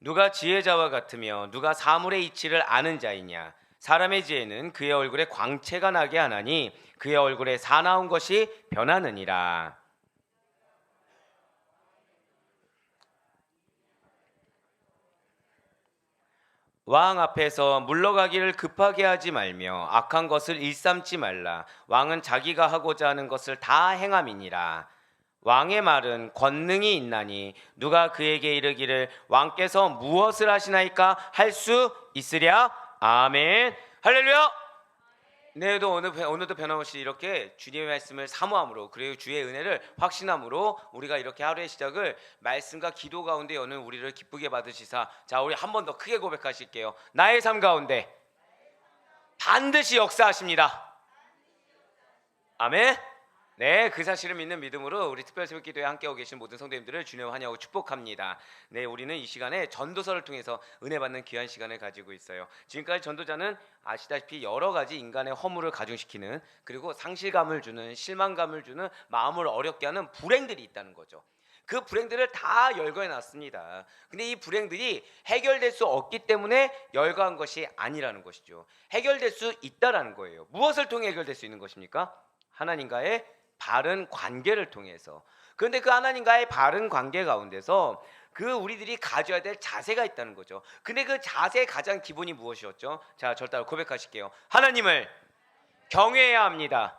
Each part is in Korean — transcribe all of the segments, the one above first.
누가 지혜자와 같으며 누가 사물의 이치를 아는 자이냐? 사람의 지혜는 그의 얼굴에 광채가 나게 하나니 그의 얼굴에 사나운 것이 변하느니라. 왕 앞에서 물러가기를 급하게 하지 말며 악한 것을 일삼지 말라. 왕은 자기가 하고자 하는 것을 다 행함이니라. 왕의 말은 권능이 있나니 누가 그에게 이르기를 왕께서 무엇을 하시나이까 할 수 있으랴. 아멘. 할렐루야. 네, 오늘도 변함없이 이렇게 주님의 말씀을 사모함으로, 그리고 주의 은혜를 확신함으로 우리가 이렇게 하루의 시작을 말씀과 기도 가운데 여는 우리를 기쁘게 받으시사. 자, 우리 한 번 더 크게 고백하실게요. 나의 삶 가운데 반드시 역사하십니다. 아멘. 네, 그 사실을 믿는 믿음으로 우리 특별새벽 기도에 함께하고 계신 모든 성도님들을 주님 환영하고 축복합니다. 네, 우리는 이 시간에 전도서를 통해서 은혜 받는 귀한 시간을 가지고 있어요. 지금까지 전도자는 아시다시피 여러 가지 인간의 허물을 가중시키는, 그리고 상실감을 주는, 실망감을 주는, 마음을 어렵게 하는 불행들이 있다는 거죠. 그 불행들을 다 열거해 놨습니다. 근데 이 불행들이 해결될 수 없기 때문에 열거한 것이 아니라는 것이죠. 해결될 수 있다라는 거예요. 무엇을 통해 해결될 수 있는 것입니까? 하나님과의 바른 관계를 통해서. 그런데 그 하나님과의 바른 관계 가운데서 그 우리들이 가져야 될 자세가 있다는 거죠. 근데 그 자세의 가장 기본이 무엇이었죠? 자, 저를 따라 고백하실게요. 하나님을 경외해야 합니다.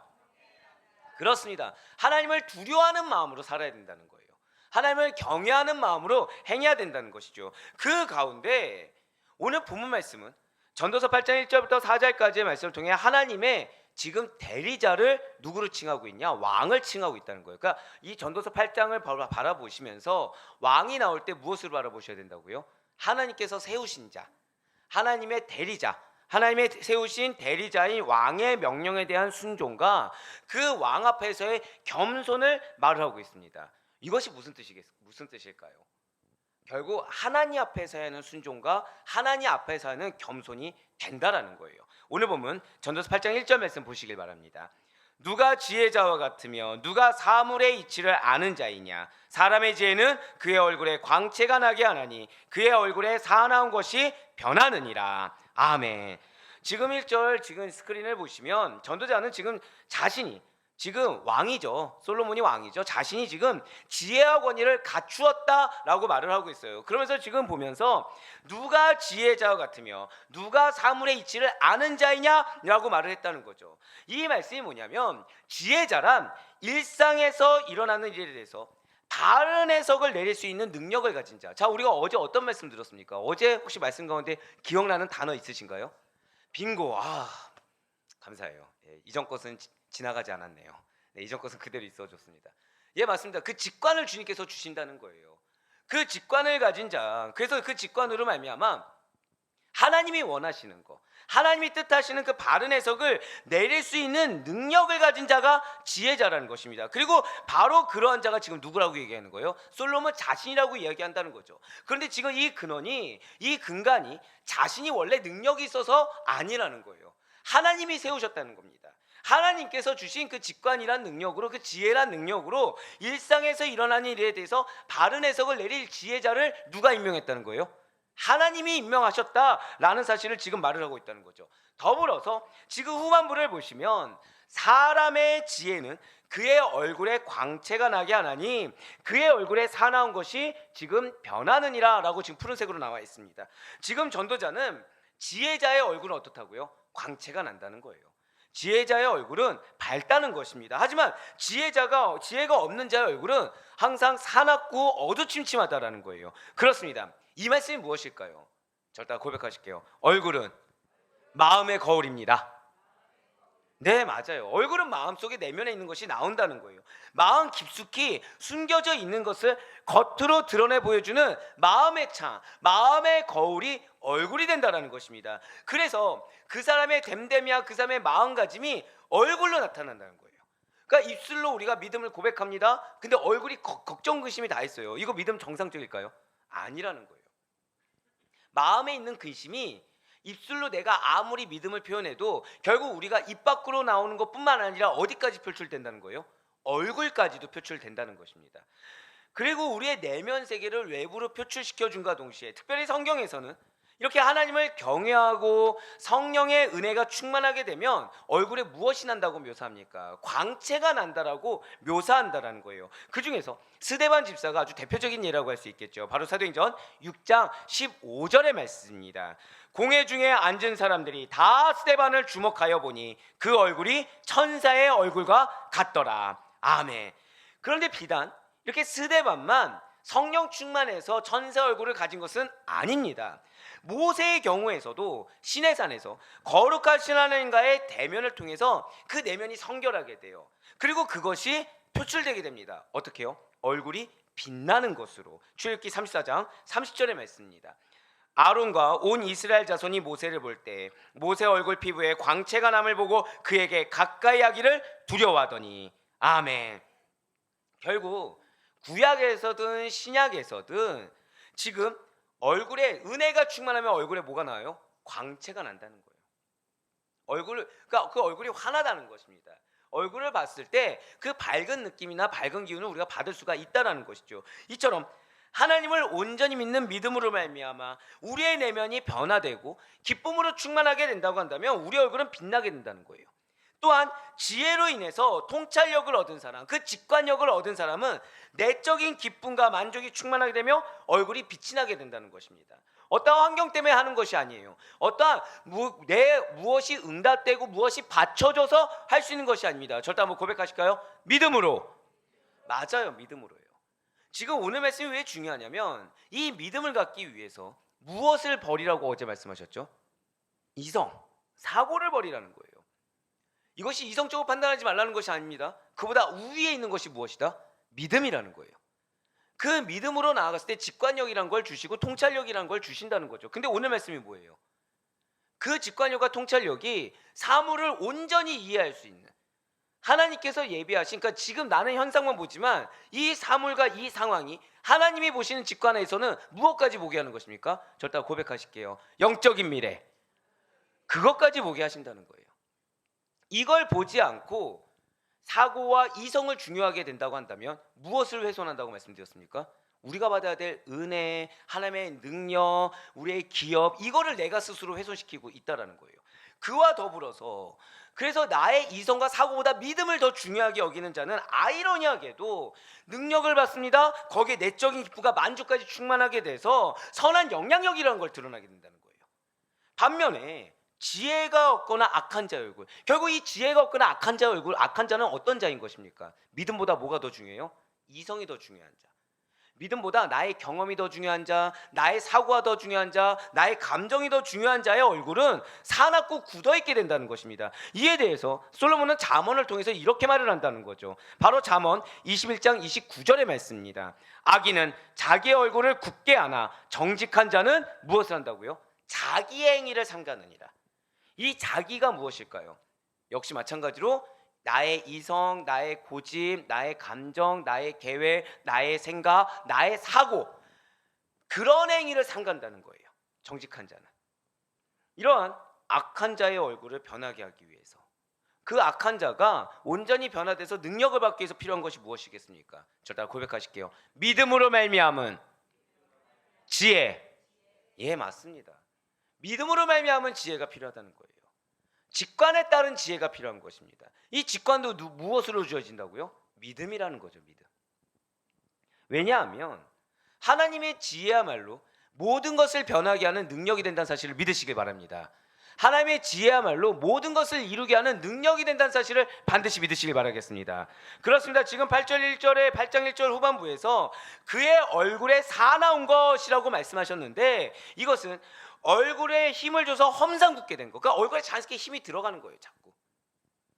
그렇습니다. 하나님을 두려워하는 마음으로 살아야 된다는 거예요. 하나님을 경외하는 마음으로 행해야 된다는 것이죠. 그 가운데 오늘 본문 말씀은 전도서 8장 1절부터 4절까지의 말씀을 통해 하나님의 지금 대리자를 누구로 칭하고 있냐? 왕을 칭하고 있다는 거예요. 그러니까 이 전도서 8장을 바라보시면서 왕이 나올 때 무엇을 바라보셔야 된다고요? 하나님께서 세우신 자, 하나님의 대리자, 하나님의 세우신 대리자인 왕의 명령에 대한 순종과 그 왕 앞에서의 겸손을 말을 하고 있습니다. 이것이 무슨 뜻일까요? 결국 하나님 앞에서 하는 순종과 하나님 앞에서 하는 겸손이 된다라는 거예요. 오늘 보면 전도서 8장 1절 말씀 보시길 바랍니다. 누가 지혜자와 같으며 누가 사물의 이치를 아는 자이냐? 사람의 지혜는 그의 얼굴에 광채가 나게 하나니 그의 얼굴에 사나운 것이 변하느니라. 아멘. 지금 1절 지금 스크린을 보시면 전도자는 지금 자신이 지금 왕이죠. 솔로몬이 왕이죠. 자신이 지금 지혜와 권위를 갖추었다라고 말을 하고 있어요. 그러면서 지금 보면서 누가 지혜자와 같으며 누가 사물의 이치를 아는 자이냐라고 말을 했다는 거죠. 이 말씀이 뭐냐면 지혜자란 일상에서 일어나는 일에 대해서 다른 해석을 내릴 수 있는 능력을 가진 자. 자, 우리가 어제 어떤 말씀 들었습니까? 어제 혹시 말씀 가운데 기억나는 단어 있으신가요? 빙고. 감사해요. 이전 것은 지나가지 않았네요. 네, 이전 것은 그대로 있어줬습니다. 예, 맞습니다. 그 직관을 주님께서 주신다는 거예요. 그 직관을 가진 자, 그래서 그 직관으로 말미암아 하나님이 원하시는 거, 하나님이 뜻하시는 그 바른 해석을 내릴 수 있는 능력을 가진 자가 지혜자라는 것입니다. 그리고 바로 그러한 자가 지금 누구라고 얘기하는 거예요? 솔로몬 자신이라고 이야기한다는 거죠. 그런데 지금 이 근간이 자신이 원래 능력이 있어서 아니라는 거예요. 하나님이 세우셨다는 겁니다. 하나님께서 주신 그 직관이란 능력으로, 그 지혜란 능력으로 일상에서 일어나는 일에 대해서 바른 해석을 내릴 지혜자를 누가 임명했다는 거예요? 하나님이 임명하셨다라는 사실을 지금 말을 하고 있다는 거죠. 더불어서 지금 후반부를 보시면 사람의 지혜는 그의 얼굴에 광채가 나게 하나니 그의 얼굴에 사나운 것이 지금 변하느니라 라고 지금 푸른색으로 나와 있습니다. 지금 전도자는 지혜자의 얼굴은 어떻다고요? 광채가 난다는 거예요. 지혜자의 얼굴은 밝다는 것입니다. 하지만 지혜가 없는 자의 얼굴은 항상 사납고 어두침침하다라는 거예요. 그렇습니다. 이 말씀이 무엇일까요? 절대 고백하실게요. 얼굴은 마음의 거울입니다. 네, 맞아요. 얼굴은 마음속에 내면에 있는 것이 나온다는 거예요. 마음 깊숙이 숨겨져 있는 것을 겉으로 드러내 보여주는 마음의 창, 마음의 거울이 얼굴이 된다는 것입니다. 그래서 그 사람의 됨됨이와 그 사람의 마음가짐이 얼굴로 나타난다는 거예요. 그러니까 입술로 우리가 믿음을 고백합니다. 근데 얼굴이 걱정, 근심이 다 있어요. 이거 믿음 정상적일까요? 아니라는 거예요. 마음에 있는 근심이 입술로 내가 아무리 믿음을 표현해도 결국 우리가 입 밖으로 나오는 것뿐만 아니라 어디까지 표출된다는 거예요? 얼굴까지도 표출된다는 것입니다. 그리고 우리의 내면 세계를 외부로 표출시켜 준과 동시에 특별히 성경에서는 이렇게 하나님을 경외하고 성령의 은혜가 충만하게 되면 얼굴에 무엇이 난다고 묘사합니까? 광채가 난다라고 묘사한다라는 거예요. 그 중에서 스데반 집사가 아주 대표적인 예라고 할 수 있겠죠. 바로 사도행전 6장 15절의 말씀입니다. 공회 중에 앉은 사람들이 다 스데반을 주목하여 보니 그 얼굴이 천사의 얼굴과 같더라. 아멘. 그런데 비단 이렇게 스데반만 성령 충만해서 천사 얼굴을 가진 것은 아닙니다. 모세의 경우에서도 시내산에서 거룩하신 하나님과의 대면을 통해서 그 내면이 성결하게 돼요. 그리고 그것이 표출되게 됩니다. 어떻게요? 얼굴이 빛나는 것으로. 출애굽기 34장 30절의 말씀입니다. 아론과 온 이스라엘 자손이 모세를 볼 때 모세 얼굴 피부에 광채가 남을 보고 그에게 가까이 하기를 두려워하더니 아멘. 결국 구약에서든 신약에서든 지금 얼굴에 은혜가 충만하면 얼굴에 뭐가 나와요? 광채가 난다는 거예요. 그러니까 그 얼굴이 환하다는 것입니다. 얼굴을 봤을 때 그 밝은 느낌이나 밝은 기운을 우리가 받을 수가 있다라는 것이죠. 이처럼 하나님을 온전히 믿는 믿음으로 말미암아 우리의 내면이 변화되고 기쁨으로 충만하게 된다고 한다면 우리 얼굴은 빛나게 된다는 거예요. 또한 지혜로 인해서 통찰력을 얻은 사람, 그 직관력을 얻은 사람은 내적인 기쁨과 만족이 충만하게 되며 얼굴이 빛이 나게 된다는 것입니다. 어떠한 환경 때문에 하는 것이 아니에요. 어떠한 내 무엇이 응답되고 무엇이 받쳐줘서 할 수 있는 것이 아닙니다. 절대 한번 고백하실까요? 믿음으로. 맞아요, 믿음으로예요. 지금 오늘 말씀이 왜 중요하냐면 이 믿음을 갖기 위해서 무엇을 버리라고 어제 말씀하셨죠? 이성, 사고를 버리라는 거예요. 이것이 이성적으로 판단하지 말라는 것이 아닙니다. 그보다 우위에 있는 것이 무엇이다? 믿음이라는 거예요. 그 믿음으로 나아갔을 때 직관력이란 걸 주시고 통찰력이란 걸 주신다는 거죠. 근데 오늘 말씀이 뭐예요? 그 직관력과 통찰력이 사물을 온전히 이해할 수 있는 하나님께서 예비하신, 그러니까 지금 나는 현상만 보지만 이 사물과 이 상황이 하나님이 보시는 직관에서는 무엇까지 보게 하는 것입니까? 절대 고백하실게요. 영적인 미래. 그것까지 보게 하신다는 거예요. 이걸 보지 않고 사고와 이성을 중요하게 된다고 한다면 무엇을 훼손한다고 말씀드렸습니까? 우리가 받아야 될 은혜, 하나님의 능력, 우리의 기업, 이거를 내가 스스로 훼손시키고 있다라는 거예요. 그와 더불어서 그래서 나의 이성과 사고보다 믿음을 더 중요하게 여기는 자는 아이러니하게도 능력을 받습니다. 거기에 내적인 기쁨과 만족까지 충만하게 돼서 선한 영향력이라는 걸 드러나게 된다는 거예요. 반면에 지혜가 없거나 악한 자의 얼굴, 결국 이 지혜가 없거나 악한 자의 얼굴, 악한 자는 어떤 자인 것입니까? 믿음보다 뭐가 더 중요해요? 이성이 더 중요한 자. 믿음보다 나의 경험이 더 중요한 자, 나의 사고가 더 중요한 자, 나의 감정이 더 중요한 자의 얼굴은 사납고 굳어있게 된다는 것입니다. 이에 대해서 솔로몬은 잠언을 통해서 이렇게 말을 한다는 거죠. 바로 잠언 21장 29절의 말씀입니다. 악인은 자기의 얼굴을 굳게 하나 정직한 자는 무엇을 한다고요? 자기의 행위를 삼가느니라. 이 자기가 무엇일까요? 역시 마찬가지로 나의 이성, 나의 고집, 나의 감정, 나의 계획, 나의 생각, 나의 사고, 그런 행위를 삼간다는 거예요. 정직한 자는. 이러한 악한 자의 얼굴을 변하게 하기 위해서, 그 악한 자가 온전히 변화돼서 능력을 받기 위해서 필요한 것이 무엇이겠습니까? 저다 고백하실게요. 믿음으로 말미암은 지혜. 예, 맞습니다. 믿음으로 말미암은 지혜가 필요하다는 거예요. 직관에 따른 지혜가 필요한 것입니다. 이 직관도 무엇으로 주어진다고요? 믿음이라는 거죠. 믿음. 왜냐하면 하나님의 지혜야말로 모든 것을 변하게 하는 능력이 된다는 사실을 믿으시길 바랍니다. 하나님의 지혜야말로 모든 것을 이루게 하는 능력이 된다는 사실을 반드시 믿으시길 바라겠습니다. 그렇습니다. 지금 8장 1절 후반부에서 그의 얼굴에 사나운 것이라고 말씀하셨는데, 이것은 얼굴에 힘을 줘서 험상궂게 된 거, 그러니까 얼굴에 자연스럽게 힘이 들어가는 거예요.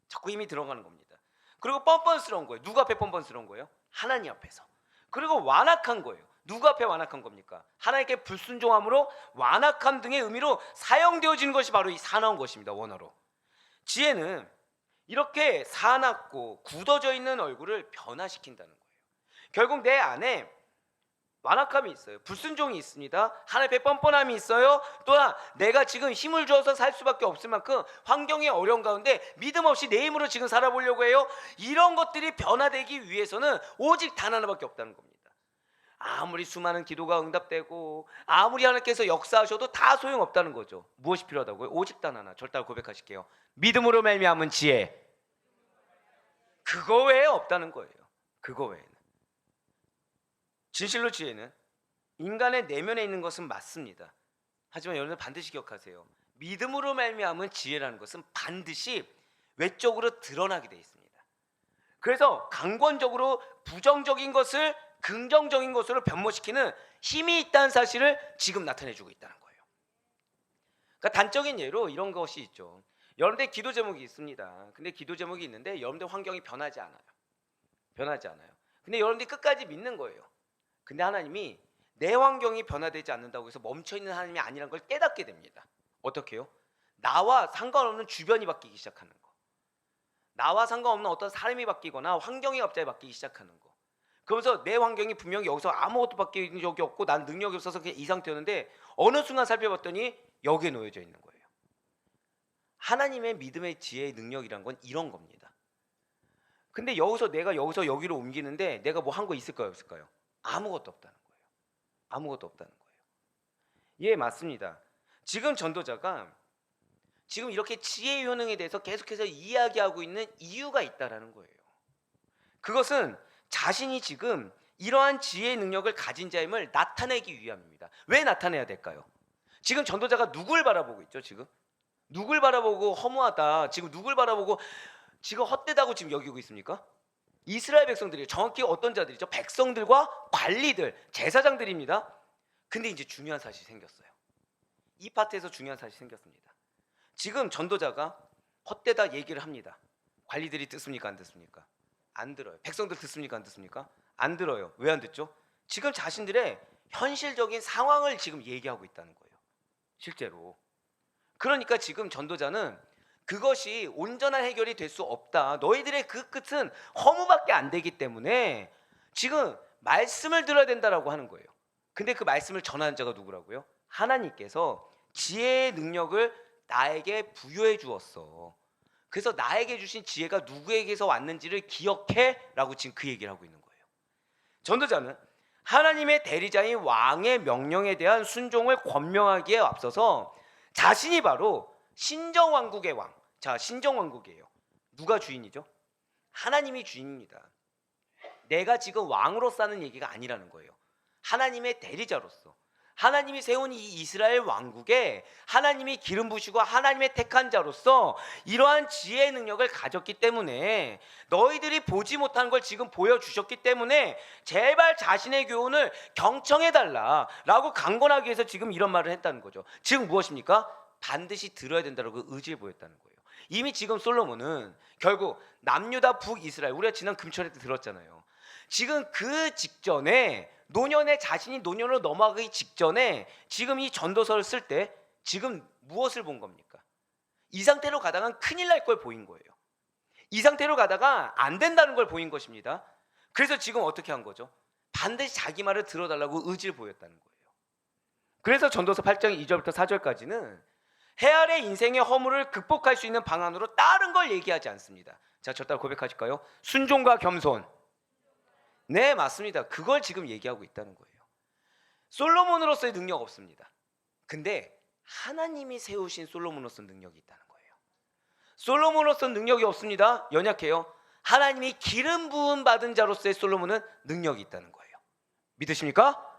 자꾸 힘이 들어가는 겁니다. 그리고 뻔뻔스러운 거예요. 누구 앞에 뻔뻔스러운 거예요? 하나님 앞에서. 그리고 완악한 거예요. 누구 앞에 완악한 겁니까? 하나님께 불순종함으로 완악함 등의 의미로 사용되어지는 것이 바로 이 사나운 것입니다. 원어로. 지혜는 이렇게 사납고 굳어져 있는 얼굴을 변화시킨다는 거예요. 결국 내 안에 완악함이 있어요. 불순종이 있습니다. 하나님의 뻔뻔함이 있어요. 또한 내가 지금 힘을 줘서 살 수밖에 없을 만큼 환경이 어려운 가운데 믿음 없이 내 힘으로 지금 살아보려고 해요. 이런 것들이 변화되기 위해서는 오직 단 하나밖에 없다는 겁니다. 아무리 수많은 기도가 응답되고 아무리 하나님께서 역사하셔도 다 소용없다는 거죠. 무엇이 필요하다고요? 오직 단 하나. 절대로 고백하실게요. 믿음으로 말미암은 지혜. 그거 외에 없다는 거예요. 그거 외에는. 진실로 지혜는 인간의 내면에 있는 것은 맞습니다. 하지만 여러분 반드시 기억하세요. 믿음으로 말미암은 지혜라는 것은 반드시 외적으로 드러나게 돼 있습니다. 그래서 강권적으로 부정적인 것을 긍정적인 것으로 변모시키는 힘이 있다는 사실을 지금 나타내주고 있다는 거예요. 그러니까 단적인 예로 이런 것이 있죠. 여러분들 기도 제목이 있습니다. 근데 기도 제목이 있는데 여러분들 환경이 변하지 않아요. 변하지 않아요. 근데 여러분들이 끝까지 믿는 거예요. 근데 하나님이 내 환경이 변화되지 않는다고 해서 멈춰있는 하나님이 아니라는 걸 깨닫게 됩니다. 어떻게 해요? 나와 상관없는 주변이 바뀌기 시작하는 거. 나와 상관없는 어떤 사람이 바뀌거나 환경이 갑자기 바뀌기 시작하는 거. 그러면서 내 환경이 분명히 여기서 아무것도 바뀐 적이 없고 난 능력이 없어서 그냥 이 상태였는데 어느 순간 살펴봤더니 여기에 놓여져 있는 거예요. 하나님의 믿음의 지혜의 능력이란 건 이런 겁니다. 근데 내가 여기서 여기로 옮기는데 내가 뭐 한 거 있을까요? 없을까요? 아무것도 없다는 거예요. 아무것도 없다는 거예요. 예, 맞습니다. 지금 전도자가 지금 이렇게 지혜의 효능에 대해서 계속해서 이야기하고 있는 이유가 있다라는 거예요. 그것은 자신이 지금 이러한 지혜의 능력을 가진 자임을 나타내기 위함입니다. 왜 나타내야 될까요? 지금 전도자가 누굴 바라보고 있죠? 지금 누굴 바라보고 허무하다, 지금 누굴 바라보고 지금 헛되다고 지금 여기고 있습니까? 이스라엘 백성들이에요. 정확히 어떤 자들이죠? 백성들과 관리들, 제사장들입니다. 근데 이제 중요한 사실이 생겼어요. 이 파트에서 중요한 사실이 생겼습니다. 지금 전도자가 헛되다 얘기를 합니다. 관리들이 듣습니까? 안 듣습니까? 안 들어요. 백성들 듣습니까? 안 듣습니까? 안 들어요. 왜 안 듣죠? 지금 자신들의 현실적인 상황을 지금 얘기하고 있다는 거예요. 실제로. 그러니까 지금 전도자는 그것이 온전한 해결이 될 수 없다. 너희들의 그 끝은 허무밖에 안 되기 때문에 지금 말씀을 들어야 된다라고 하는 거예요. 근데 그 말씀을 전하는 자가 누구라고요? 하나님께서 지혜의 능력을 나에게 부여해 주었어. 그래서 나에게 주신 지혜가 누구에게서 왔는지를 기억해 라고 지금 그 얘기를 하고 있는 거예요. 전도자는 하나님의 대리자인 왕의 명령에 대한 순종을 권명하기에 앞서서 자신이 바로 신정왕국의 왕. 자, 신정왕국이에요. 누가 주인이죠? 하나님이 주인입니다. 내가 지금 왕으로서 하는 얘기가 아니라는 거예요. 하나님의 대리자로서 하나님이 세운 이 이스라엘 왕국에 하나님이 기름 부으시고 하나님의 택한 자로서 이러한 지혜의 능력을 가졌기 때문에 너희들이 보지 못한 걸 지금 보여주셨기 때문에 제발 자신의 교훈을 경청해달라 라고 강권하기 위해서 지금 이런 말을 했다는 거죠. 즉 무엇입니까? 반드시 들어야 된다고 의지를 보였다는 거예요. 이미 지금 솔로몬은 결국 남유다 북이스라엘, 우리가 지난 금철에 때 들었잖아요. 지금 그 직전에 자신이 노년으로 넘어가기 직전에 지금 이 전도서를 쓸 때 지금 무엇을 본 겁니까? 이 상태로 가다가 큰일 날 걸 보인 거예요. 이 상태로 가다가 안 된다는 걸 보인 것입니다. 그래서 지금 어떻게 한 거죠? 반드시 자기 말을 들어달라고 의지를 보였다는 거예요. 그래서 전도서 8장 2절부터 4절까지는 해 아래 인생의 허물을 극복할 수 있는 방안으로 다른 걸 얘기하지 않습니다. 자, 저 따라 고백하실까요? 순종과 겸손. 네, 맞습니다. 그걸 지금 얘기하고 있다는 거예요. 솔로몬으로서의 능력 없습니다. 근데 하나님이 세우신 솔로몬으로서 능력이 있다는 거예요. 솔로몬으로서 능력이 없습니다. 연약해요. 하나님이 기름 부음 받은 자로서의 솔로몬은 능력이 있다는 거예요. 믿으십니까?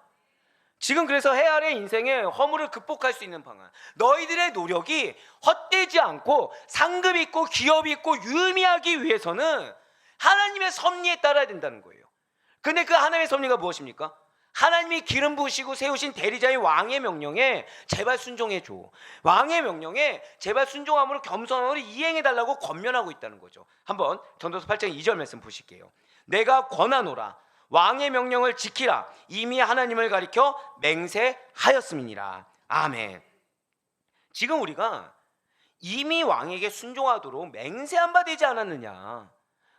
지금 그래서 해 아래 인생의 허물을 극복할 수 있는 방안, 너희들의 노력이 헛되지 않고 상급 있고 기업 있고 유의미하기 위해서는 하나님의 섭리에 따라야 된다는 거예요. 근데 그 하나님의 섭리가 무엇입니까? 하나님이 기름 부으시고 세우신 대리자의 왕의 명령에 제발 순종해줘. 왕의 명령에 제발 순종함으로 겸손함으로 이행해달라고 권면하고 있다는 거죠. 한번 전도서 8장 2절 말씀 보실게요. 내가 권하노라 왕의 명령을 지키라 이미 하나님을 가리켜 맹세하였음이니라. 아멘. 지금 우리가 이미 왕에게 순종하도록 맹세한 바 되지 않았느냐.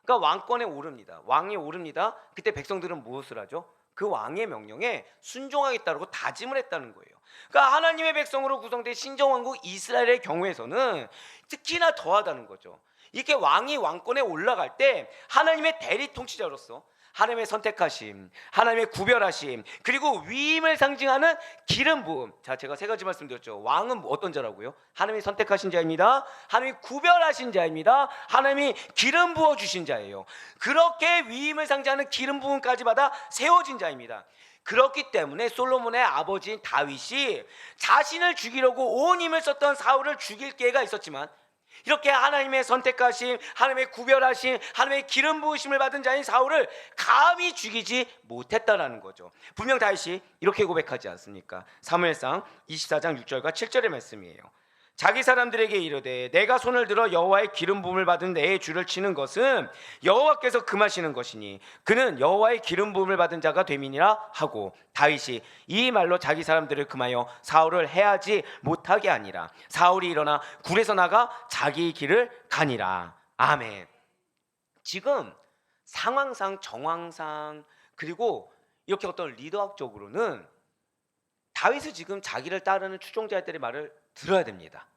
그러니까 왕권에 오릅니다. 왕이 오릅니다. 그때 백성들은 무엇을 하죠? 그 왕의 명령에 순종하겠다고 다짐을 했다는 거예요. 그러니까 하나님의 백성으로 구성된 신정왕국 이스라엘의 경우에서는 특히나 더하다는 거죠. 이렇게 왕이 왕권에 올라갈 때 하나님의 대리 통치자로서 하나님의 선택하심, 하나님의 구별하심, 그리고 위임을 상징하는 기름 부음. 자, 제가 세 가지 말씀드렸죠. 왕은 어떤 자라고요? 하나님이 선택하신 자입니다. 하나님이 구별하신 자입니다. 하나님이 기름 부어 주신 자예요. 그렇게 위임을 상징하는 기름 부음까지 받아 세워진 자입니다. 그렇기 때문에 솔로몬의 아버지인 다윗이 자신을 죽이려고 온 힘을 썼던 사울을 죽일 기회가 있었지만, 이렇게 하나님의 선택하심, 하나님의 구별하심, 하나님의 기름 부으심을 받은 자인 사울을 감히 죽이지 못했다라는 거죠. 분명 다윗이 이렇게 고백하지 않습니까? 사무엘상 24장 6절과 7절의 말씀이에요. 자기 사람들에게 이르되 내가 손을 들어 여호와의 기름 부음을 받은 내 주를 치는 것은 여호와께서 금하시는 것이니 그는 여호와의 기름 부음을 받은 자가 됨이니라 하고, 다윗이 이 말로 자기 사람들을 금하여 사울을 해하지 못하게 하니라. 사울이 일어나 굴에서 나가 자기 길을 가니라. 아멘. 지금 상황상, 정황상, 그리고 이렇게 어떤 리더학적으로는 다윗은 지금 자기를 따르는 추종자들의 말을 들어야 됩니다.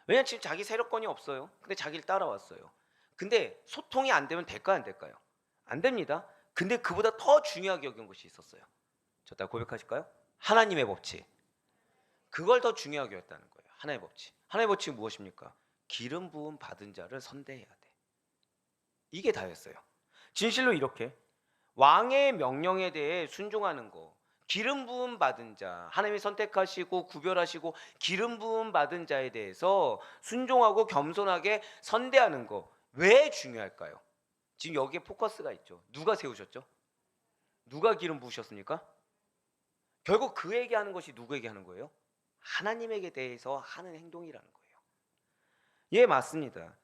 왜냐하면 지금 자기 세력권이 없어요. 근데 자기를 따라왔어요. 근데 소통이 안 되면 될까요, 안 될까요? 안 됩니다. 근데 그보다 더 중요하게 여긴 것이 있었어요. 저 따라 고백하실까요? 하나님의 법칙. 그걸 더 중요하게 여겼다는 거예요. 하나님의 법칙. 하나님의 법칙은 무엇입니까? 기름 부음 받은 자를 선대해야 돼. 이게 다였어요. 진실로 이렇게 왕의 명령에 대해 순종하는 거, 기름 부음 받은 자, 하나님이 선택하시고 구별하시고 기름 부음 받은 자에 대해서 순종하고 겸손하게 선대하는 거, 왜 중요할까요? 지금 여기에 포커스가 있죠. 누가 세우셨죠? 누가 기름 부으셨습니까? 결국 그에게 하는 것이 누구에게 하는 거예요? 하나님에게 대해서 하는 행동이라는 거예요. 예, 맞습니다.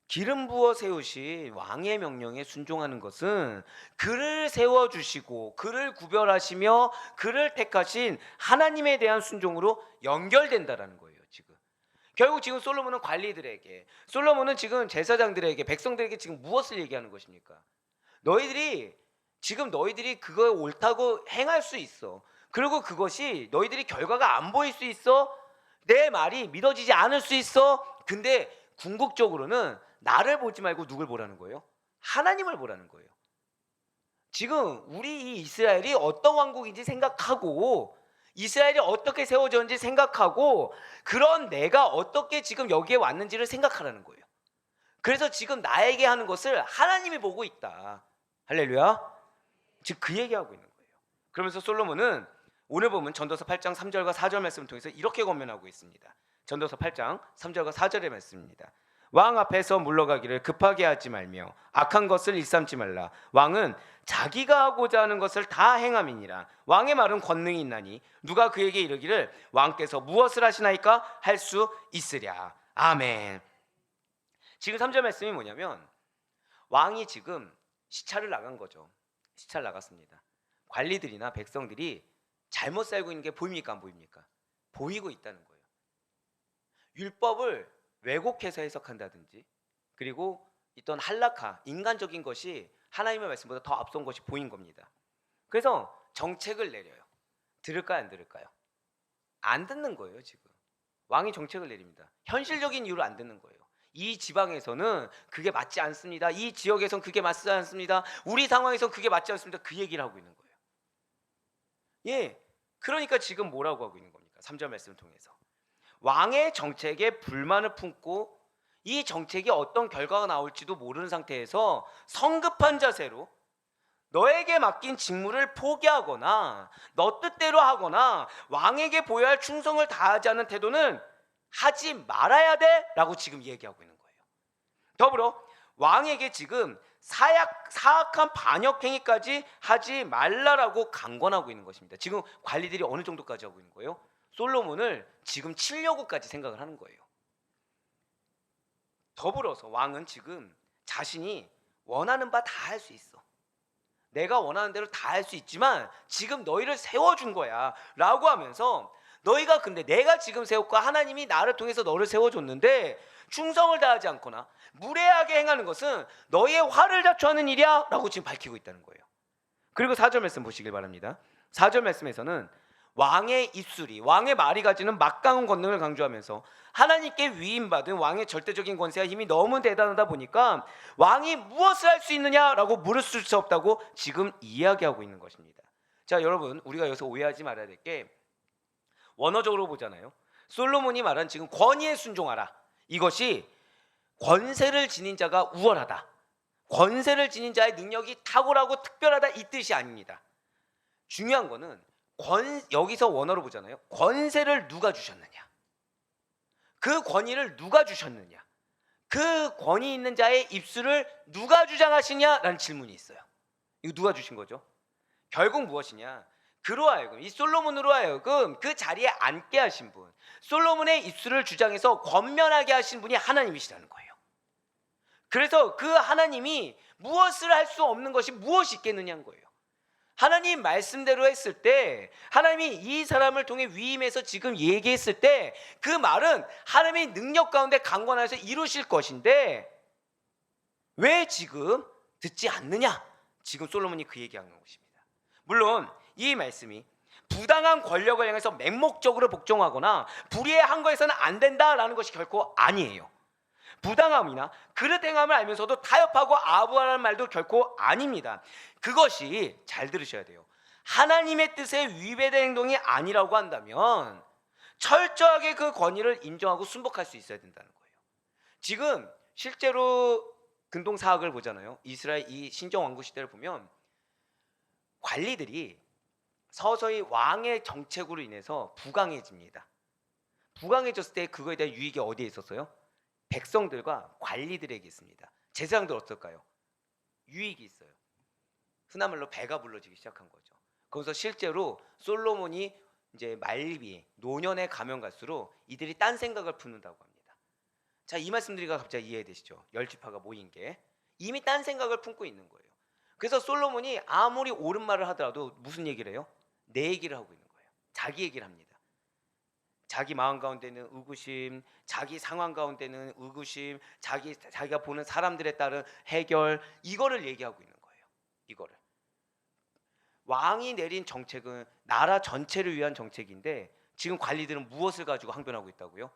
기름 부어 세우신 왕의 명령에 순종하는 것은 그를 세워주시고 그를 구별하시며 그를 택하신 하나님에 대한 순종으로 연결된다라는 거예요. 지금 결국 지금 솔로몬은 관리들에게, 솔로몬은 지금 제사장들에게, 백성들에게 지금 무엇을 얘기하는 것입니까? 너희들이 그거 옳다고 행할 수 있어. 그리고 그것이 너희들이 결과가 안 보일 수 있어. 내 말이 믿어지지 않을 수 있어. 근데 궁극적으로는 나를 보지 말고 누굴 보라는 거예요? 하나님을 보라는 거예요. 지금 우리 이 이스라엘이 어떤 왕국인지 생각하고, 이스라엘이 어떻게 세워졌는지 생각하고, 그런 내가 어떻게 지금 여기에 왔는지를 생각하라는 거예요. 그래서 지금 나에게 하는 것을 하나님이 보고 있다. 할렐루야. 지금 그 얘기하고 있는 거예요. 그러면서 솔로몬은 오늘 보면 전도서 8장 3절과 4절 말씀을 통해서 이렇게 권면하고 있습니다. 전도서 8장 3절과 4절의 말씀입니다. 왕 앞에서 물러가기를 급하게 하지 말며 악한 것을 일삼지 말라. 왕은 자기가 하고자 하는 것을 다 행함이니라. 왕의 말은 권능이 있나니 누가 그에게 이르기를 왕께서 무엇을 하시나이까 할 수 있으랴. 아멘. 지금 3절 말씀이 뭐냐면, 왕이 지금 시찰을 나간 거죠. 시찰 나갔습니다. 관리들이나 백성들이 잘못 살고 있는 게 보입니까, 안 보입니까? 보이고 있다는 거예요. 율법을 왜곡해서 해석한다든지, 그리고 있던 할라카, 인간적인 것이 하나님의 말씀보다 더 앞선 것이 보인 겁니다. 그래서 정책을 내려요. 들을까요, 안 들을까요? 안 듣는 거예요. 지금 왕이 정책을 내립니다. 현실적인 이유로 안 듣는 거예요. 이 지방에서는 그게 맞지 않습니다. 이 지역에선 그게 맞지 않습니다. 우리 상황에선 그게 맞지 않습니다. 그 얘기를 하고 있는 거예요. 예, 그러니까 지금 뭐라고 하고 있는 겁니까? 3절 말씀을 통해서 왕의 정책에 불만을 품고 이 정책이 어떤 결과가 나올지도 모르는 상태에서 성급한 자세로 너에게 맡긴 직무를 포기하거나 너 뜻대로 하거나 왕에게 보여야 할 충성을 다하지 않는 태도는 하지 말아야 돼 라고 지금 얘기하고 있는 거예요. 더불어 왕에게 지금 사악한 반역행위까지 하지 말라라고 강권하고 있는 것입니다. 지금 관리들이 어느 정도까지 하고 있는 거예요? 솔로몬을 지금 치려고까지 생각을 하는 거예요. 더불어서 왕은 지금 자신이 원하는 바 다 할 수 있어. 내가 원하는 대로 다 할 수 있지만 지금 너희를 세워준 거야 라고 하면서, 너희가 근데 내가 지금 세웠고 하나님이 나를 통해서 너를 세워줬는데 충성을 다하지 않거나 무례하게 행하는 것은 너희의 화를 자초하는 일이야 라고 지금 밝히고 있다는 거예요. 그리고 4절 말씀 보시길 바랍니다. 4절 말씀에서는 왕의 입술이, 왕의 말이 가지는 막강한 권능을 강조하면서 하나님께 위임받은 왕의 절대적인 권세와 힘이 너무 대단하다 보니까 왕이 무엇을 할 수 있느냐라고 물을 수 없다고 지금 이야기하고 있는 것입니다. 자, 여러분, 우리가 여기서 오해하지 말아야 될 게, 원어적으로 보잖아요. 솔로몬이 말한 지금 권위에 순종하라, 이것이 권세를 지닌 자가 우월하다, 권세를 지닌 자의 능력이 탁월하고 특별하다, 이 뜻이 아닙니다. 중요한 거는 여기서 원어로 보잖아요. 권세를 누가 주셨느냐, 그 권위를 누가 주셨느냐, 그 권위 있는 자의 입술을 누가 주장하시냐라는 질문이 있어요. 이거 누가 주신 거죠? 결국 무엇이냐, 그로 하여금, 이 솔로몬으로 하여금 그 자리에 앉게 하신 분, 솔로몬의 입술을 주장해서 권면하게 하신 분이 하나님이시라는 거예요. 그래서 그 하나님이 무엇을 할 수 없는 것이 무엇이 있겠느냐는 거예요. 하나님 말씀대로 했을 때, 하나님이 이 사람을 통해 위임해서 지금 얘기했을 때 그 말은 하나님의 능력 가운데 강권하여서 이루실 것인데 왜 지금 듣지 않느냐, 지금 솔로몬이 그 얘기하는 것입니다. 물론 이 말씀이 부당한 권력을 향해서 맹목적으로 복종하거나 불의한 거에서는 안 된다라는 것이 결코 아니에요. 부당함이나 그릇 행함을 알면서도 타협하고 아부하라는 말도 결코 아닙니다. 그것이, 잘 들으셔야 돼요, 하나님의 뜻에 위배된 행동이 아니라고 한다면 철저하게 그 권위를 인정하고 순복할 수 있어야 된다는 거예요. 지금 실제로 근동사학을 보잖아요. 이스라엘 이 신정왕국 시대를 보면 관리들이 서서히 왕의 정책으로 인해서 부강해집니다. 부강해졌을 때 그거에 대한 유익이 어디에 있었어요? 백성들과 관리들에게 있습니다. 제사장들 어떨까요? 유익이 있어요. 흔한 말로 배가 불러지기 시작한 거죠. 거기서 실제로 솔로몬이 이제 말비, 노년에 가면 갈수록 이들이 딴 생각을 품는다고 합니다. 자, 이 말씀드리가 갑자기 이해되시죠? 열지파가 모인 게 이미 딴 생각을 품고 있는 거예요. 그래서 솔로몬이 아무리 옳은 말을 하더라도 무슨 얘기를 해요? 내 얘기를 하고 있는 거예요. 자기 얘기를 합니다. 자기 마음 가운데는 의구심, 자기 상황 가운데는 의구심, 자기가 보는 사람들에 따른 해결, 이거를 얘기하고 있는 거예요. 이거를. 왕이 내린 정책은 나라 전체를 위한 정책인데 지금 관리들은 무엇을 가지고 항변하고 있다고요?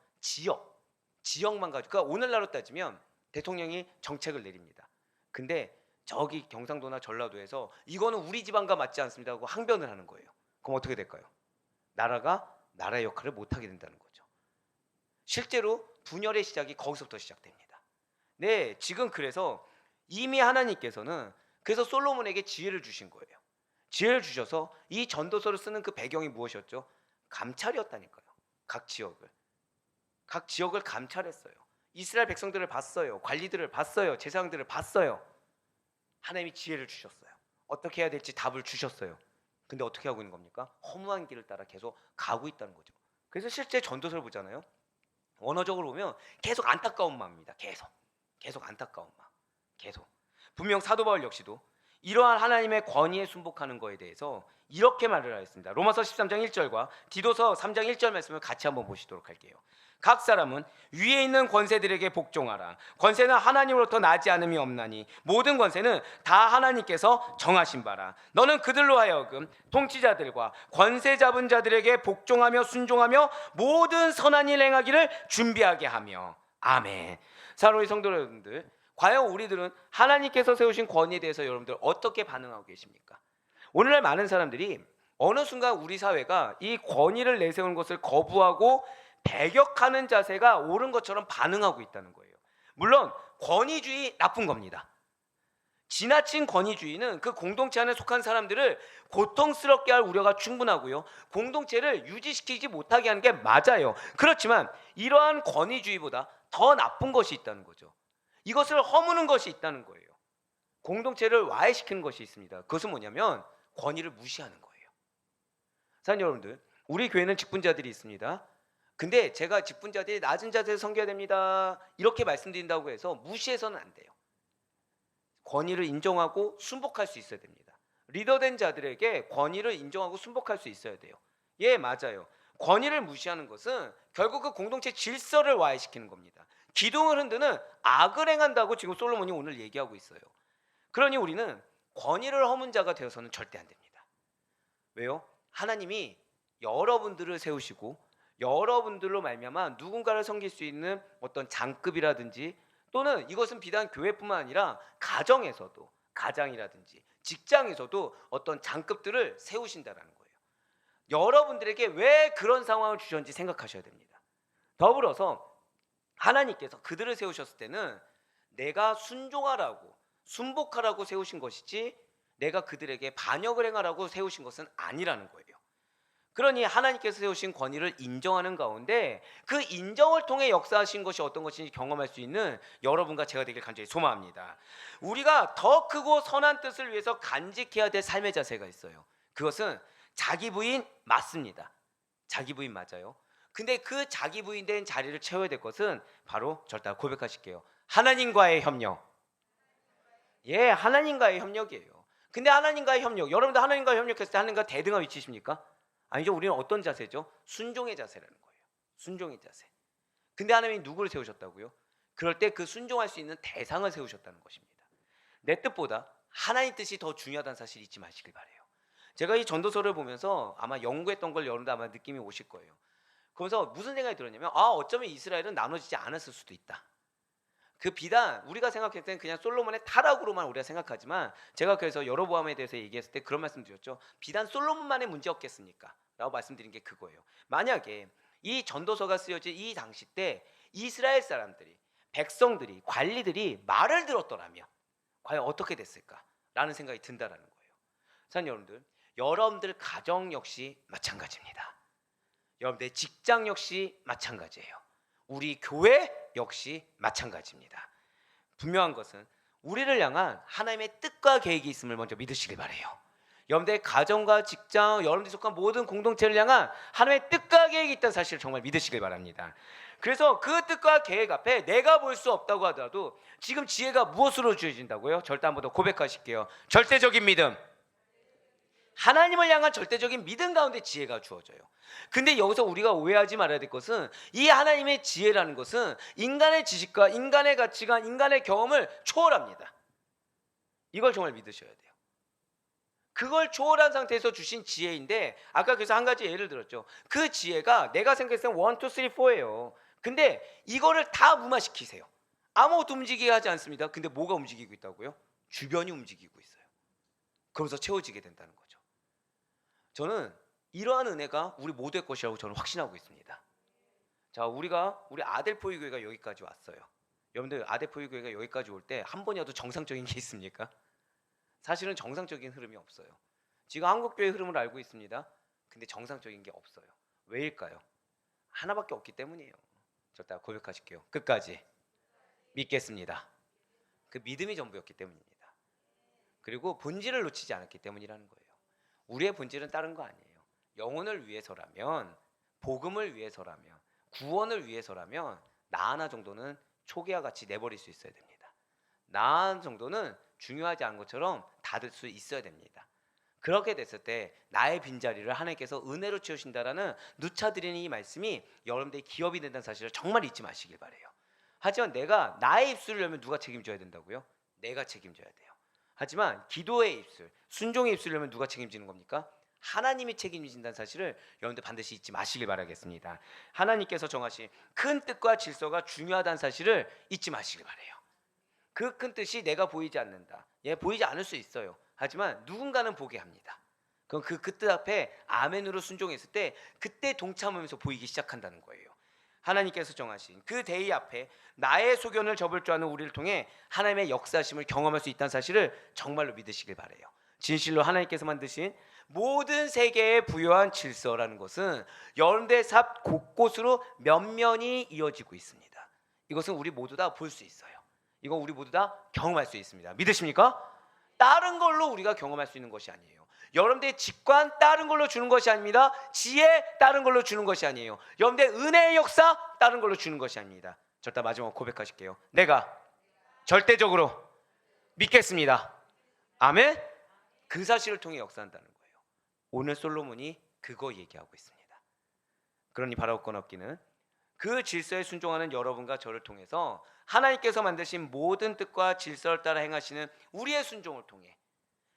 지역만 가지고. 그러니까 오늘날로 따지면 대통령이 정책을 내립니다. 근데 저기 경상도나 전라도에서 이거는 우리 지방과 맞지 않습니다 하고 항변을 하는 거예요. 그럼 어떻게 될까요? 나라가 나라의 역할을 못하게 된다는 거죠. 실제로 분열의 시작이 거기서부터 시작됩니다. 네, 지금 그래서 이미 하나님께서는 그래서 솔로몬에게 지혜를 주신 거예요. 지혜를 주셔서 이 전도서를 쓰는 그 배경이 무엇이었죠? 감찰이었다니까요. 각 지역을 감찰했어요. 이스라엘 백성들을 봤어요. 관리들을 봤어요. 제사장들을 봤어요. 하나님이 지혜를 주셨어요. 어떻게 해야 될지 답을 주셨어요. 근데 어떻게 하고 있는 겁니까? 허무한 길을 따라 계속 가고 있다는 거죠. 그래서 실제 전도서를 보잖아요. 원어적으로 보면 계속 안타까운 마음입니다. 계속 안타까운 마음. 계속. 분명 사도 바울 역시도 이러한 하나님의 권위에 순복하는 거에 대해서 이렇게 말을 하였습니다. 로마서 13장 1절과 디도서 3장 1절 말씀을 같이 한번 보시도록 할게요. 각 사람은 위에 있는 권세들에게 복종하라. 권세는 하나님으로부터 나지 않음이 없나니 모든 권세는 다 하나님께서 정하신 바라. 너는 그들로 하여금 통치자들과 권세 잡은 자들에게 복종하며 순종하며 모든 선한 일 행하기를 준비하게 하며. 아멘. 사랑하는 성도 여러분들, 과연 우리들은 하나님께서 세우신 권위에 대해서 여러분들 어떻게 반응하고 계십니까? 오늘날 많은 사람들이 어느 순간 우리 사회가 이 권위를 내세우는 것을 거부하고 배격하는 자세가 옳은 것처럼 반응하고 있다는 거예요. 물론 권위주의 나쁜 겁니다. 지나친 권위주의는 그 공동체 안에 속한 사람들을 고통스럽게 할 우려가 충분하고요, 공동체를 유지시키지 못하게 하는 게 맞아요. 그렇지만 이러한 권위주의보다 더 나쁜 것이 있다는 거죠. 이것을 허무는 것이 있다는 거예요. 공동체를 와해시키는 것이 있습니다. 그것은 뭐냐면 권위를 무시하는 거예요. 사랑하는 여러분들, 우리 교회는 직분자들이 있습니다. 근데 제가 직분자들이 낮은 자세에서 섬겨야 됩니다 이렇게 말씀드린다고 해서 무시해서는 안 돼요. 권위를 인정하고 순복할 수 있어야 됩니다. 리더된 자들에게 권위를 인정하고 순복할 수 있어야 돼요. 예, 맞아요. 권위를 무시하는 것은 결국 그 공동체 질서를 와해시키는 겁니다. 기둥을 흔드는 악을 행한다고 지금 솔로몬이 오늘 얘기하고 있어요. 그러니 우리는 권위를 허문 자가 되어서는 절대 안 됩니다. 왜요? 하나님이 여러분들을 세우시고 여러분들로 말미암아 누군가를 섬길 수 있는 어떤 장급이라든지, 또는 이것은 비단 교회뿐만 아니라 가정에서도, 가장이라든지 직장에서도 어떤 장급들을 세우신다라는 거예요. 여러분들에게 왜 그런 상황을 주셨는지 생각하셔야 됩니다. 더불어서 하나님께서 그들을 세우셨을 때는 내가 순종하라고, 순복하라고 세우신 것이지 내가 그들에게 반역을 행하라고 세우신 것은 아니라는 거예요. 그러니 하나님께서 세우신 권위를 인정하는 가운데 그 인정을 통해 역사하신 것이 어떤 것인지 경험할 수 있는 여러분과 제가 되길 간절히 소망합니다. 우리가 더 크고 선한 뜻을 위해서 간직해야 될 삶의 자세가 있어요. 그것은 자기 부인 맞습니다. 자기 부인 맞아요. 근데 그 자기 부인된 자리를 채워야 될 것은 바로 절대 고백하실게요. 하나님과의 협력. 예, 하나님과의 협력이에요. 근데 하나님과의 협력, 여러분들 하나님과 협력했을 때 하나님과 대등한 위치십니까? 아니죠. 우리는 어떤 자세죠? 순종의 자세라는 거예요. 순종의 자세. 근데 하나님이 누구를 세우셨다고요? 그럴 때 그 순종할 수 있는 대상을 세우셨다는 것입니다. 내 뜻보다 하나님 뜻이 더 중요하다는 사실 잊지 마시길 바래요. 제가 이 전도서를 보면서 아마 연구했던 걸 여러분들 아마 느낌이 오실 거예요. 그래서 무슨 생각이 들었냐면, 어쩌면 이스라엘은 나눠지지 않았을 수도 있다. 그 비단 우리가 생각했을 때는 그냥 솔로몬의 타락으로만 우리가 생각하지만, 제가 그래서 여로보암에 대해서 얘기했을 때 그런 말씀 드렸죠. 비단 솔로몬만의 문제였겠습니까? 라고 말씀드린 게 그거예요. 만약에 이 전도서가 쓰여진 이 당시 때 이스라엘 사람들이, 백성들이, 관리들이 말을 들었더라면 과연 어떻게 됐을까? 라는 생각이 든다라는 거예요. 사랑하는 여러분들 가정 역시 마찬가지입니다. 여러분들 직장 역시 마찬가지예요. 우리 교회 역시 마찬가지입니다. 분명한 것은 우리를 향한 하나님의 뜻과 계획이 있음을 먼저 믿으시길 바래요. 여러분들의 가정과 직장, 여러분들이 속한 모든 공동체를 향한 하나님의 뜻과 계획이 있다는 사실을 정말 믿으시길 바랍니다. 그래서 그 뜻과 계획 앞에 내가 볼 수 없다고 하더라도 지금 지혜가 무엇으로 주어진다고요? 절대 한 번 더 고백하실게요. 절대적인 믿음. 하나님을 향한 절대적인 믿음 가운데 지혜가 주어져요. 근데 여기서 우리가 오해하지 말아야 될 것은, 이 하나님의 지혜라는 것은 인간의 지식과 인간의 가치관, 인간의 경험을 초월합니다. 이걸 정말 믿으셔야 돼요. 그걸 초월한 상태에서 주신 지혜인데, 아까 그래서 한 가지 예를 들었죠. 그 지혜가 내가 생각했을 때 1, 2, 3, 4예요. 근데 이거를 다 무마시키세요. 아무것도 움직이게 하지 않습니다. 근데 뭐가 움직이고 있다고요? 주변이 움직이고 있어요. 그러면서 채워지게 된다는 거죠. 저는 이러한 은혜가 우리 모두의 것이라고 저는 확신하고 있습니다. 자, 우리 아델 포유교회가 여기까지 왔어요. 여러분들 아델 포유교회가 여기까지 올 때 한 번이라도 정상적인 게 있습니까? 사실은 정상적인 흐름이 없어요. 지금 한국교회 흐름을 알고 있습니다. 근데 정상적인 게 없어요. 왜일까요? 하나밖에 없기 때문이에요. 절대 고백하실게요. 끝까지 믿겠습니다. 그 믿음이 전부였기 때문입니다. 그리고 본질을 놓치지 않았기 때문이라는 거예요. 우리의 본질은 다른 거 아니에요. 영혼을 위해서라면, 복음을 위해서라면, 구원을 위해서라면 나 하나 정도는 초기와 같이 내버릴 수 있어야 됩니다. 나 하나 정도는 중요하지 않은 것처럼 닫을 수 있어야 됩니다. 그렇게 됐을 때 나의 빈자리를 하나님께서 은혜로 채우신다라는 누차드리는 이 말씀이 여러분들의 기업이 된다는 사실을 정말 잊지 마시길 바래요. 하지만 내가 나의 입술을 열면 누가 책임져야 된다고요? 내가 책임져야 돼요. 하지만 기도의 입술, 순종의 입술을 열면 누가 책임지는 겁니까? 하나님이 책임진다는 사실을 여러분들 반드시 잊지 마시길 바라겠습니다. 하나님께서 정하신 큰 뜻과 질서가 중요하다는 사실을 잊지 마시길 바래요. 그 큰 뜻이 내가 보이지 않는다. 보이지 않을 수 있어요. 하지만 누군가는 보게 합니다. 그럼 그 뜻 앞에 아멘으로 순종했을 때 그때 동참하면서 보이기 시작한다는 거예요. 하나님께서 정하신 그 대의 앞에 나의 소견을 접을 줄 아는 우리를 통해 하나님의 역사심을 경험할 수 있다는 사실을 정말로 믿으시길 바래요. 진실로 하나님께서 만드신 모든 세계에 부여한 질서라는 것은 여러분들의 삶 곳곳으로 면면이 이어지고 있습니다. 이것은 우리 모두 다 볼 수 있어요. 이건 우리 모두 다 경험할 수 있습니다. 믿으십니까? 다른 걸로 우리가 경험할 수 있는 것이 아니에요. 여러분들의 직관 다른 걸로 주는 것이 아닙니다. 지혜 다른 걸로 주는 것이 아니에요. 여러분들의 은혜의 역사 다른 걸로 주는 것이 아닙니다. 절대 마지막 고백하실게요. 내가 절대적으로 믿겠습니다. 아멘. 그 사실을 통해 역사한다는 거예요. 오늘 솔로몬이 그거 얘기하고 있습니다. 그러니 바라옵건 없기는 그 질서에 순종하는 여러분과 저를 통해서 하나님께서 만드신 모든 뜻과 질서를 따라 행하시는 우리의 순종을 통해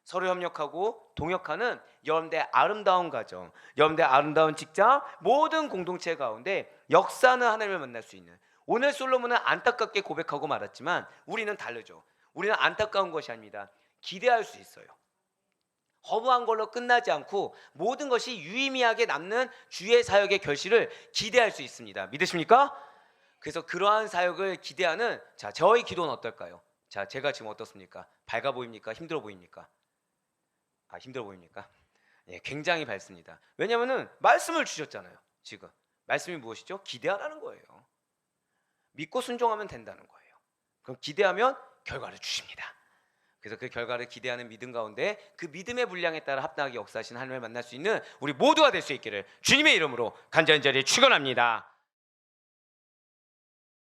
서로 협력하고 동역하는 여러분들의 아름다운 가정, 여러분들의 아름다운 직장, 모든 공동체 가운데 역사는 하나님을 만날 수 있는, 오늘 솔로몬은 안타깝게 고백하고 말았지만 우리는 다르죠. 우리는 안타까운 것이 아닙니다. 기대할 수 있어요. 허무한 걸로 끝나지 않고 모든 것이 유의미하게 남는 주의 사역의 결실을 기대할 수 있습니다. 믿으십니까? 그래서 그러한 사역을 기대하는, 자, 저의 기도는 어떨까요? 자, 제가 지금 어떻습니까? 밝아 보입니까? 힘들어 보입니까? 힘들어 보입니까? 예, 굉장히 밝습니다. 왜냐하면은 말씀을 주셨잖아요. 지금 말씀이 무엇이죠? 기대하라는 거예요. 믿고 순종하면 된다는 거예요. 그럼 기대하면 결과를 주십니다. 그래서 그 결과를 기대하는 믿음 가운데 그 믿음의 분량에 따라 합당하게 역사하신 하나님을 만날 수 있는 우리 모두가 될 수 있기를 주님의 이름으로 간절히 축원합니다.